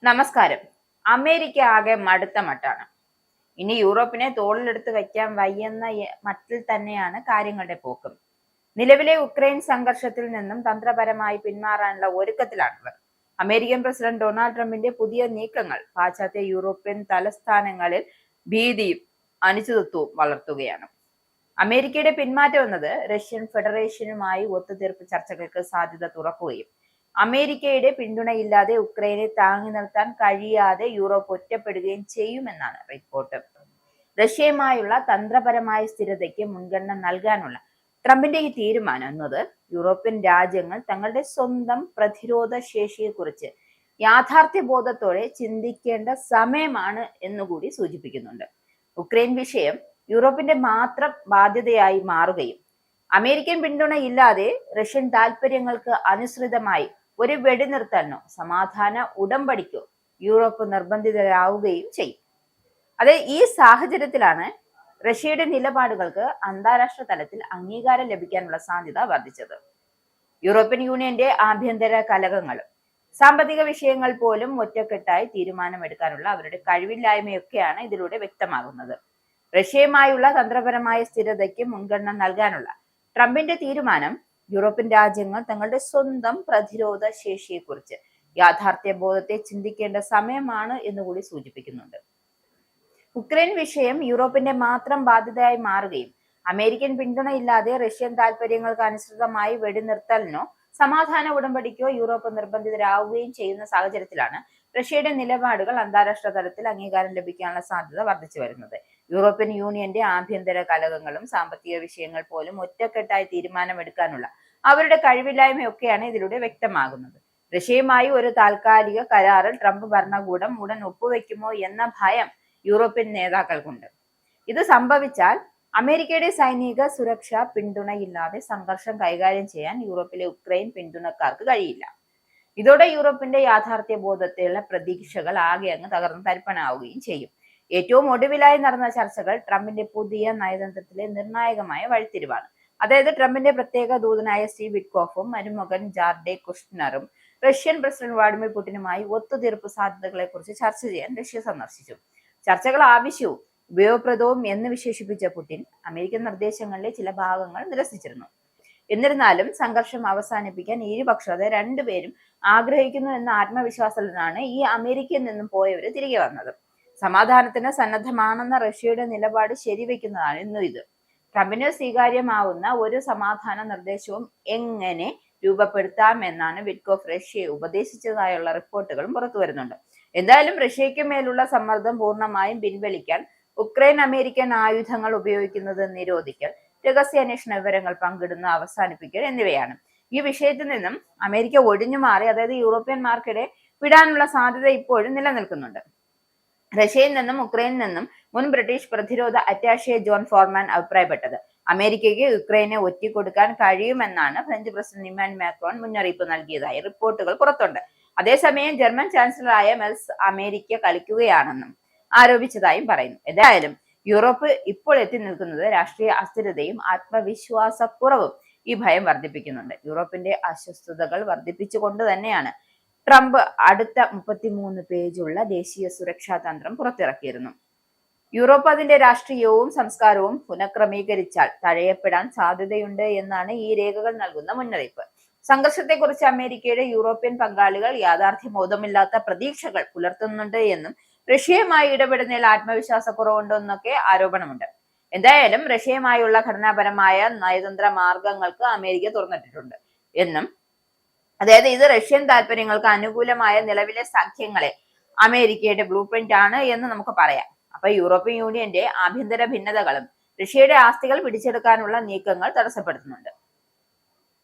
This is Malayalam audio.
നമസ്കാരം. അമേരിക്ക ആകെ മടുത്ത മട്ടാണ്. ഇനി യൂറോപ്പിനെ തോളിലെടുത്ത് വയ്ക്കാൻ വയ്യെന്ന മട്ടിൽ തന്നെയാണ് കാര്യങ്ങളുടെ പോക്കും. നിലവിലെ ഉക്രൈൻ സംഘർഷത്തിൽ നിന്നും തന്ത്രപരമായി പിന്മാറാനുള്ള ഒരുക്കത്തിലാണിവർ. അമേരിക്കൻ പ്രസിഡന്റ് ഡൊണാൾഡ് ട്രംപിന്റെ പുതിയ നീക്കങ്ങൾ പാശ്ചാത്യ യൂറോപ്യൻ തലസ്ഥാനങ്ങളിൽ ഭീതിയും അനിശ്ചിതത്വവും വളർത്തുകയാണ്. അമേരിക്കയുടെ പിന്മാറ്റം എന്നത് റഷ്യൻ ഫെഡറേഷനുമായി ഒത്തുതീർപ്പ് ചർച്ചകൾക്ക് സാധ്യത തുറക്കുകയും അമേരിക്കയുടെ പിന്തുണയില്ലാതെ ഉക്രൈനെ താങ്ങി നിർത്താൻ കഴിയാതെ യൂറോപ്പ് ഒറ്റപ്പെടുകയും ചെയ്യുമെന്നാണ് റിപ്പോർട്ട്. റഷ്യയുമായുള്ള തന്ത്രപരമായ സ്ഥിരതയ്ക്ക് മുൻഗണന നൽകാനുള്ള ട്രംപിന്റെ ഈ തീരുമാനം എന്നത് യൂറോപ്യൻ രാജ്യങ്ങൾ തങ്ങളുടെ സ്വന്തം പ്രതിരോധ ശേഷിയെക്കുറിച്ച് യാഥാർത്ഥ്യബോധത്തോടെ ചിന്തിക്കേണ്ട സമയമാണ് എന്നുകൂടി സൂചിപ്പിക്കുന്നുണ്ട്. ഉക്രൈൻ വിഷയം യൂറോപ്പിന്റെ മാത്രം ബാധ്യതയായി മാറുകയും അമേരിക്കൻ പിന്തുണയില്ലാതെ റഷ്യൻ താൽപര്യങ്ങൾക്ക് അനുസൃതമായി ഒരു വെടിനിർത്തലിനോ സമാധാന ഉടമ്പടിക്കോ യൂറോപ്പ് നിർബന്ധിതരാവുകയും ചെയ്യും. അത് ഈ സാഹചര്യത്തിലാണ് റഷ്യയുടെ നിലപാടുകൾക്ക് അന്താരാഷ്ട്ര തലത്തിൽ അംഗീകാരം ലഭിക്കാനുള്ള സാധ്യത വർദ്ധിച്ചത്. യൂറോപ്യൻ യൂണിയന്റെ ആഭ്യന്തര കലഹങ്ങളും സാമ്പത്തിക വിഷയങ്ങൾ പോലും ഒറ്റക്കെട്ടായി തീരുമാനമെടുക്കാനുള്ള അവരുടെ കഴിവില്ലായ്മയൊക്കെയാണ് ഇതിലൂടെ വ്യക്തമാകുന്നത്. റഷ്യയുമായുള്ള തന്ത്രപരമായ സ്ഥിരതയ്ക്ക് മുൻഗണന നൽകാനുള്ള ട്രംപിന്റെ തീരുമാനം യൂറോപ്യൻ രാജ്യങ്ങൾ തങ്ങളുടെ സ്വന്തം പ്രതിരോധ ശേഷിയെക്കുറിച്ച് യാഥാർത്ഥ്യബോധത്തെ ചിന്തിക്കേണ്ട സമയമാണ് എന്നുകൂടി സൂചിപ്പിക്കുന്നുണ്ട്. ഉക്രൈൻ വിഷയം യൂറോപ്പിന്റെ മാത്രം ബാധ്യതയായി മാറുകയും അമേരിക്കൻ പിന്തുണയില്ലാതെ റഷ്യൻ താൽപര്യങ്ങൾക്ക് അനുസൃതമായി വെടിനിർത്തലിനോ സമാധാന ഉടമ്പടിക്കോ യൂറോപ്പ് നിർബന്ധിതരാവുകയും ചെയ്യുന്ന സാഹചര്യത്തിലാണ് റഷ്യയുടെ നിലപാടുകൾ അന്താരാഷ്ട്ര തലത്തിൽ അംഗീകാരം ലഭിക്കാനുള്ള സാധ്യത വർദ്ധിച്ചു വരുന്നത്. യൂറോപ്യൻ യൂണിയന്റെ ആഭ്യന്തര കലഹങ്ങളും സാമ്പത്തിക വിഷയങ്ങൾ പോലും ഒറ്റക്കെട്ടായി തീരുമാനമെടുക്കാനുള്ള അവരുടെ കഴിവില്ലായ്മയൊക്കെയാണ് ഇതിലൂടെ വ്യക്തമാകുന്നത്. റഷ്യയുമായി ഒരു താൽക്കാലിക കരാറിൽ ട്രംപ് ഭരണകൂടം ഉടൻ ഒപ്പുവെക്കുമോ എന്ന ഭയം യൂറോപ്യൻ നേതാക്കൾക്കുണ്ട്. ഇത് സംഭവിച്ചാൽ അമേരിക്കയുടെ സൈനിക സുരക്ഷ പിന്തുണയില്ലാതെ സംഘർഷം കൈകാര്യം ചെയ്യാൻ യൂറോപ്പിലെ ഉക്രൈൻ പിന്തുണക്കാർക്ക് കഴിയില്ല. ഇതോടെ യൂറോപ്പിന്റെ യാഥാർത്ഥ്യ ബോധത്തിലുള്ള പ്രതീക്ഷകൾ ആകെ അങ്ങ് തകർന്ന് തരിപ്പണാവുകയും ചെയ്യും. ഏറ്റവും ഒടുവിലായി നടന്ന ചർച്ചകൾ ട്രംപിന്റെ പുതിയ നയതന്ത്രത്തിലെ നിർണായകമായ വഴിത്തിരിവാണ്. അതായത് ട്രംപിന്റെ പ്രത്യേക ദൂതനായ സ്റ്റീവ് വിറ്റ്കോഫും മരുമകൻ ജാർഡെ കുഷ്നറും റഷ്യൻ പ്രസിഡന്റ് വ്ളാഡിമിർ പുടിനുമായി ഒത്തുതീർപ്പ് സാധ്യതകളെ കുറിച്ച് ചർച്ച ചെയ്യാൻ റഷ്യ സന്ദർശിച്ചു. ചർച്ചകൾ ആവശ്യവും ഉപയോഗപ്രദവും എന്ന് വിശേഷിപ്പിച്ച പുടിൻ അമേരിക്കൻ നിർദ്ദേശങ്ങളിലെ ചില ഭാഗങ്ങൾ നിരസിച്ചിരുന്നു. എന്നിരുന്നാലും സംഘർഷം അവസാനിപ്പിക്കാൻ ഇരുപക്ഷം അതായത് രണ്ടുപേരും ആഗ്രഹിക്കുന്നു എന്ന ആത്മവിശ്വാസത്തിലാണ് ഈ അമേരിക്കയിൽ നിന്നും പോയവര് തിരികെ വന്നത്. സമാധാനത്തിന് സന്നദ്ധമാണെന്ന റഷ്യയുടെ നിലപാട് ശരിവെക്കുന്നതാണ് ഇന്നും ഇത്. ട്രംപിന് സ്വീകാര്യമാവുന്ന ഒരു സമാധാന നിർദ്ദേശവും എങ്ങനെ രൂപപ്പെടുത്താമെന്നാണ് വിറ്റ്കോഫ് റഷ്യയെ ഉപദേശിച്ചതായുള്ള റിപ്പോർട്ടുകളും പുറത്തു വരുന്നുണ്ട്. എന്തായാലും റഷ്യയ്ക്ക് മേലുള്ള സമ്മർദ്ദം പൂർണ്ണമായും പിൻവലിക്കാൻ ഉക്രൈൻ അമേരിക്കൻ ആയുധങ്ങൾ ഉപയോഗിക്കുന്നത് നിരോധിക്കൽ, രഹസ്യാന്വേഷണ വിവരങ്ങൾ പങ്കിടുന്ന അവസാനിപ്പിക്കൽ എന്നിവയാണ്. ഈ വിഷയത്തിൽ നിന്നും അമേരിക്ക ഒഴിഞ്ഞു മാറി അതായത് യൂറോപ്യന്മാർക്കിടെ വിടാനുള്ള സാധ്യത ഇപ്പോഴും നിലനിൽക്കുന്നുണ്ട്. റഷ്യയിൽ നിന്നും ഉക്രൈനിൽ നിന്നും മുൻ ബ്രിട്ടീഷ് പ്രതിരോധ അറ്റാഷെ ജോൺ ഫോർമാൻ അഭിപ്രായപ്പെട്ടത് അമേരിക്കയ്ക്ക് യുക്രൈനെ ഒറ്റിക്കൊടുക്കാൻ കഴിയുമെന്നാണ് ഫ്രഞ്ച് പ്രസിഡന്റ് ഇമ്മാനുവൽ മാക്രോൺ മുന്നറിയിപ്പ് നൽകിയതായി റിപ്പോർട്ടുകൾ പുറത്തുണ്ട്. അതേസമയം ജർമ്മൻ ചാൻസലറായ മെൽസ് അമേരിക്ക കളിക്കുകയാണെന്നും ആരോപിച്ചതായും പറയുന്നു. എന്തായാലും യൂറോപ്പ് ഇപ്പോൾ എത്തി നിൽക്കുന്നത് രാഷ്ട്രീയ അസ്ഥിരതയും ആത്മവിശ്വാസക്കുറവും ഈ ഭയം വർദ്ധിപ്പിക്കുന്നുണ്ട്. യൂറോപ്പിന്റെ അസ്വസ്ഥതകൾ വർദ്ധിപ്പിച്ചുകൊണ്ട് തന്നെയാണ് ട്രംപ് അടുത്ത 33 പേജുള്ള ദേശീയ സുരക്ഷാ തന്ത്രം പുറത്തിറക്കിയിരുന്നു. യൂറോപ്പ് അതിന്റെ രാഷ്ട്രീയവും സംസ്കാരവും പുനഃക്രമീകരിച്ചാൽ തഴയപ്പെടാൻ സാധ്യതയുണ്ട് എന്നാണ് ഈ രേഖകൾ നൽകുന്ന മുന്നറിയിപ്പ്. സംഘർഷത്തെക്കുറിച്ച് അമേരിക്കയുടെ യൂറോപ്യൻ പങ്കാളികൾ യാഥാർത്ഥ്യബോധമില്ലാത്ത പ്രതീക്ഷകൾ പുലർത്തുന്നുണ്ട് എന്നും റഷ്യയുമായി ഇടപെടുന്നതിൽ ആത്മവിശ്വാസക്കുറവുണ്ടെന്നൊക്കെ ആരോപണമുണ്ട്. എന്തായാലും റഷ്യയുമായുള്ള ഘടനാപരമായ നയതന്ത്ര മാർഗങ്ങൾക്ക് അമേരിക്ക തുറന്നിട്ടിട്ടുണ്ട് എന്നും അതായത് ഇത് റഷ്യൻ താല്പര്യങ്ങൾക്ക് അനുകൂലമായ നിലവിലെ സഖ്യങ്ങളെ അമേരിക്കയുടെ ബ്ലൂ പ്രിന്റ് ആണ് എന്ന് നമുക്ക് പറയാം. അപ്പൊ യൂറോപ്യൻ യൂണിയന്റെ ആഭ്യന്തര ഭിന്നതകളും റഷ്യയുടെ ആസ്തികൾ പിടിച്ചെടുക്കാനുള്ള നീക്കങ്ങൾ തടസ്സപ്പെടുത്തുന്നുണ്ട്.